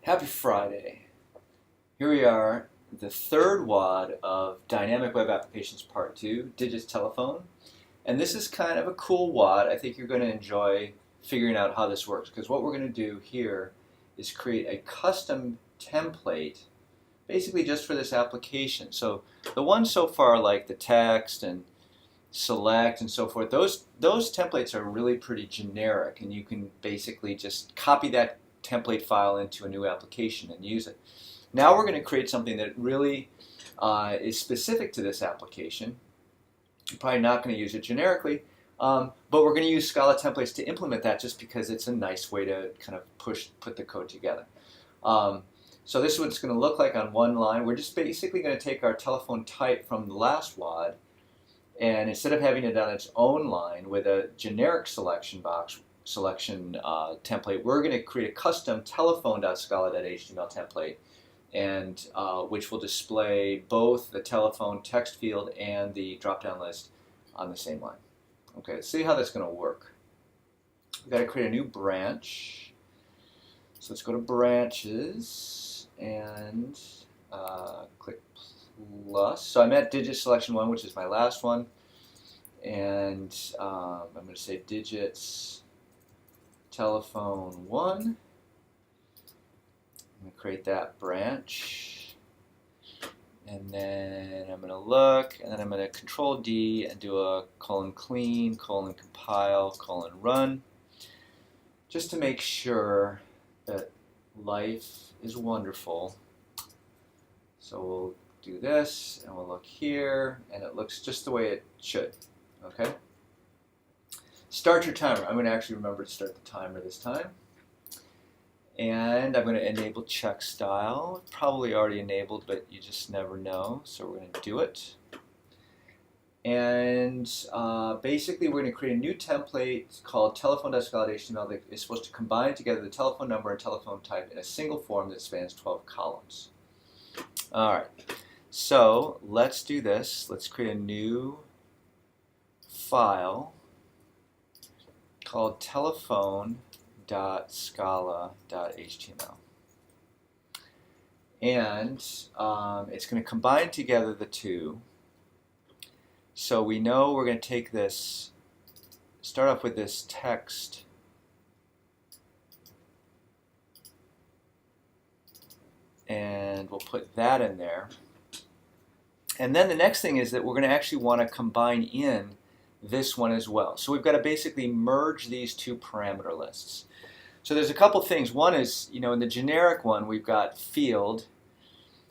Happy Friday. Here we are, the third WOD of Dynamic Web Applications Part 2, DigitsTelephone. And this is kind of a cool WOD. I think you're going to enjoy figuring out how this works, because what we're going to do here is create a custom template basically just for this application. So the ones so far, like the text and select and so forth, those templates are really pretty generic, and you can basically just copy that template file into a new application and use it. Now we're going to create something that really is specific to this application. You're probably not going to use it generically, but we're going to use Scala templates to implement that just because it's a nice way to kind of put the code together. So this is what it's going to look like on one line. We're just basically going to take our telephone type from the last WOD, and instead of having it on its own line with a generic selection template, we're going to create a custom telephone.scala.html template, and which will display both the telephone text field and the drop-down list on the same line. Okay, let's see how that's going to work. We've got to create a new branch. So let's go to branches and click plus. So I'm at digit selection 1, which is my last one, and I'm going to say digits telephone 1. I'm going to create that branch, and then I'm going to look, and then I'm going to Control D and do a :clean, :compile, :run, just to make sure that life is wonderful. So we'll do this, and we'll look here, and it looks just the way it should. Okay? Start your timer. I'm going to actually remember to start the timer this time. And I'm going to enable check style. Probably already enabled, but you just never know. So we're going to do it. And basically, we're going to create a new template called telephone.scala.html that is supposed to combine together the telephone number and telephone type in a single form that spans 12 columns. All right. So let's do this. Let's create a new file called telephone.scala.html, and it's going to combine together the two. So we know we're going to take this, start off with this text, and we'll put that in there. And then the next thing is that we're going to actually want to combine in this one as well. So we've got to basically merge these two parameter lists. So there's a couple things. One is, in the generic one, we've got field,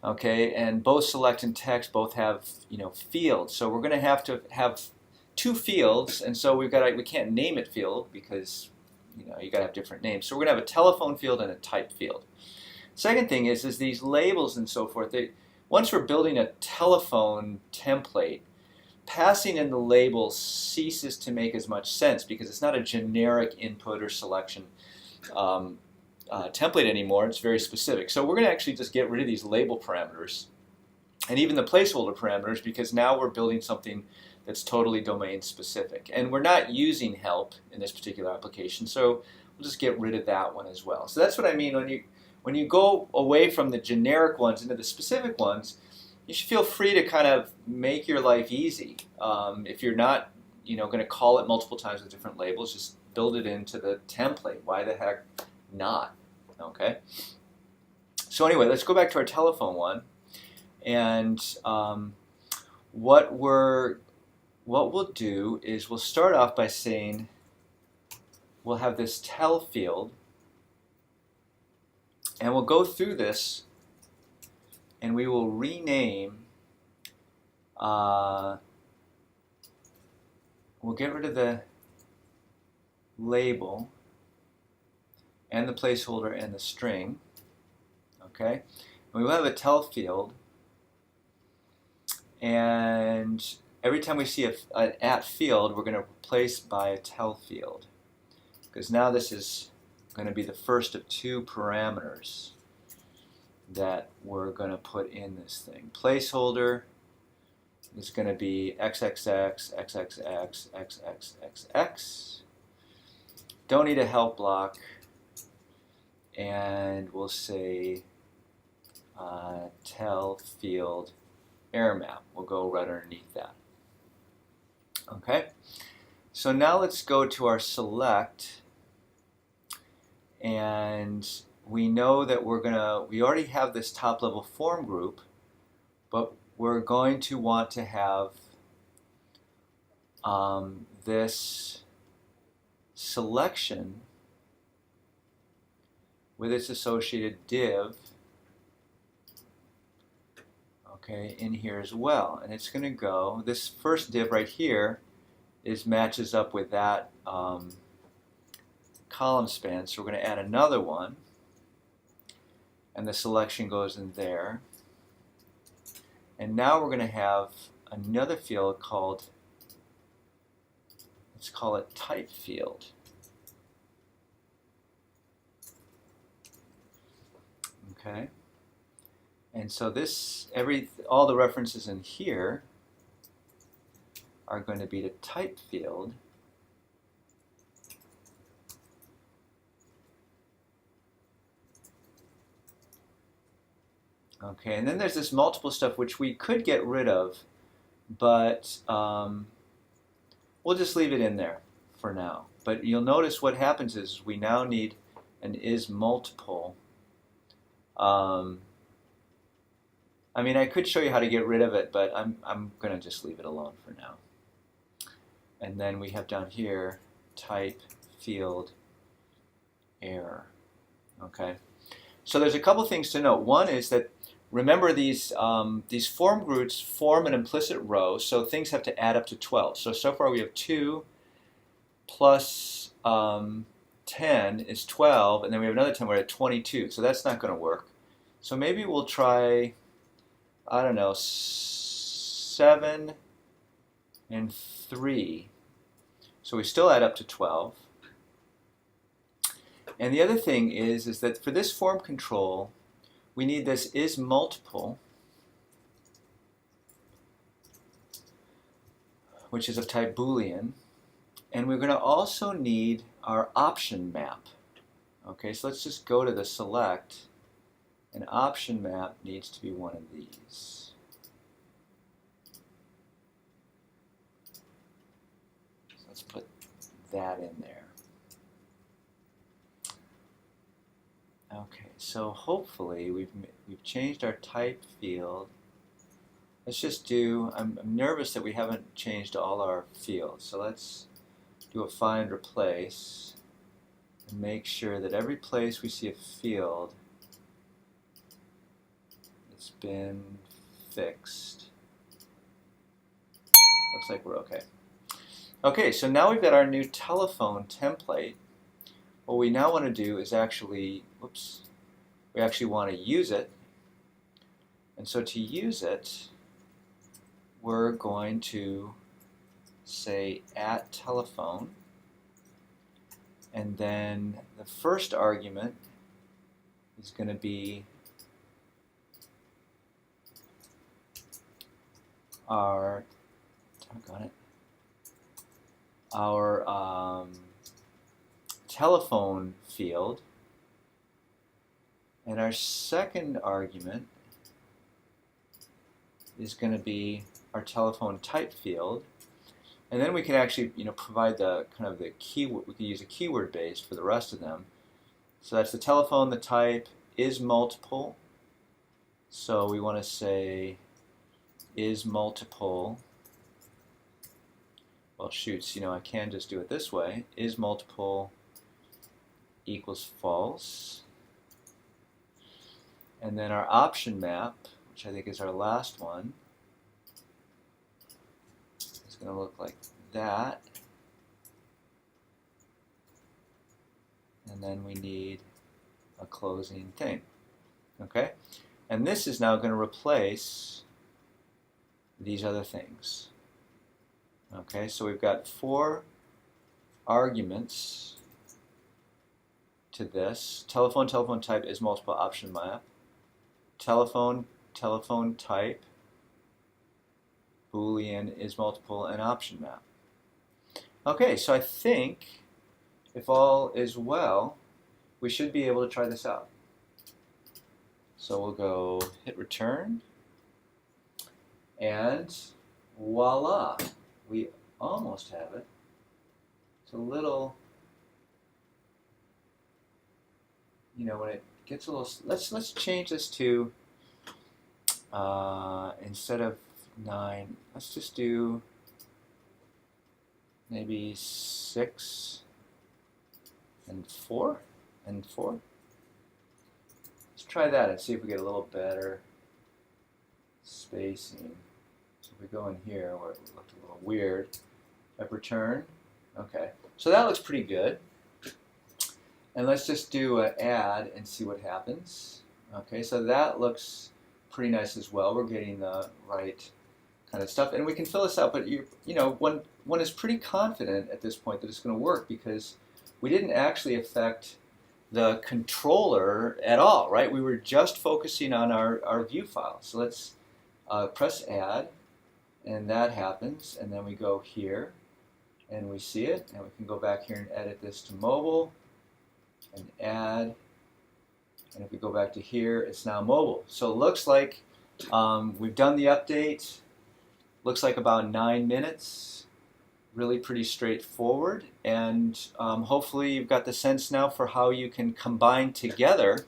okay, and both select and text both have, fields. So we're going to have two fields, and so we can't name it field because, you got to have different names. So we're going to have a telephone field and a type field. Second thing is these labels and so forth. Once we're building a telephone template, passing in the labels ceases to make as much sense because it's not a generic input or selection template anymore. It's very specific. So we're going to actually just get rid of these label parameters and even the placeholder parameters, because now we're building something that's totally domain specific. And we're not using help in this particular application, so we'll just get rid of that one as well. So that's what I mean when you go away from the generic ones into the specific ones. You should feel free to kind of make your life easy. If you're not, going to call it multiple times with different labels, just build it into the template. Why the heck not? Okay. So anyway, let's go back to our telephone one, and what we'll do is we'll start off by saying we'll have this tel field, and we'll go through this. And we will rename, we'll get rid of the label and the placeholder and the string, okay? And we will have a tel field, and every time we see an at field, we're going to replace by a tel field, because now this is going to be the first of two parameters that we're going to put in this thing. Placeholder is going to be XXX, XXX, XXXX. Don't need a help block. and we'll say tel field error map. We'll go right underneath that. Okay, so now let's go to our select, and we know that we already have this top level form group, but we're going to want to have this selection with its associated div, okay, in here as well. And it's going to go, this first div right here matches up with that column span, so we're going to add another one, and the selection goes in there. And now we're going to have another field called, let's call it type field. Okay, and so this, all the references in here are going to be the type field. Okay, and then there's this multiple stuff which we could get rid of, but we'll just leave it in there for now. But you'll notice what happens is we now need an is multiple. I mean, I could show you how to get rid of it, but I'm going to just leave it alone for now. And then we have down here type field error. Okay, so there's a couple things to note. One is that remember these form groups form an implicit row, so things have to add up to 12. So far we have 2 plus 10 is 12, and then we have another 10, we're at 22. So that's not going to work. So maybe we'll try, I don't know, 7 and 3. So we still add up to 12. And the other thing is that for this form control, we need this is multiple, which is of type Boolean. And we're going to also need our option map. Okay, so let's just go to the select. An option map needs to be one of these. So let's put that in there. Okay, so hopefully we've changed our type field. Let's just do, I'm nervous that we haven't changed all our fields. So let's do a find replace and make sure that every place we see a field, it's been fixed. Looks like we're okay. Okay, so now we've got our new telephone template. What we now want to do is actually, we actually want to use it. And so to use it, we're going to say @telephone, and then the first argument is going to be our telephone field, and our second argument is going to be our telephone type field. And then we can actually, provide the keyword. We can use a keyword base for the rest of them. So that's the telephone, the type, is multiple. So we want to say is multiple. Well, shoots, I can just do it this way. Is multiple equals false. And then our option map, which I think is our last one, is going to look like that. And then we need a closing thing. Okay? And this is now going to replace these other things. Okay, so we've got 4 arguments to this. Telephone, telephone type is multiple option map. Telephone, telephone type, Boolean is multiple, and option map. Okay, so I think if all is well, we should be able to try this out. So we'll go hit return, and voila, we almost have it. It's a little, you know, when it gets a little, let's change this to, instead of 9, let's just do maybe 6 and 4 and 4. Let's try that and see if we get a little better spacing. So if we go in here where it looked a little weird, hit return. Okay, so that looks pretty good. And let's just do an add and see what happens. Okay, so that looks pretty nice as well. We're getting the right kind of stuff, and we can fill this out. But you know, one is pretty confident at this point that it's going to work because we didn't actually affect the controller at all, right? We were just focusing on our view file. So let's press add, and that happens, and then we go here, and we see it, and we can go back here and edit this to mobile, and add, and if we go back to here, it's now mobile. So it looks like we've done the update. Looks like about 9 minutes. Really pretty straightforward, and hopefully you've got the sense now for how you can combine together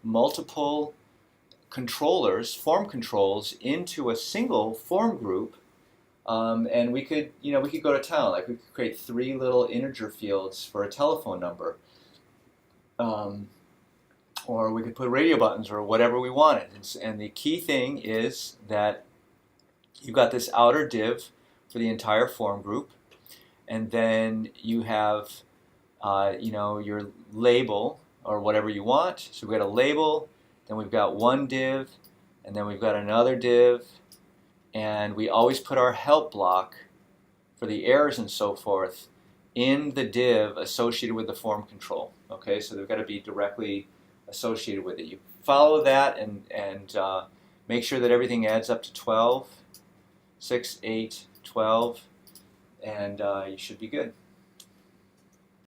multiple controllers, form controls, into a single form group. And we could, you know, we could go to town. Like we could create 3 little integer fields for a telephone number. Or we could put radio buttons or whatever we wanted. And the key thing is that you've got this outer div for the entire form group, and then you have you know, your label or whatever you want. So we've got a label, then we've got one div, and then we've got another div, and we always put our help block for the errors and so forth in the div associated with the form control. Okay, so they've got to be directly associated with it. You follow that and make sure that everything adds up to 12, 6, 8, 12, and you should be good.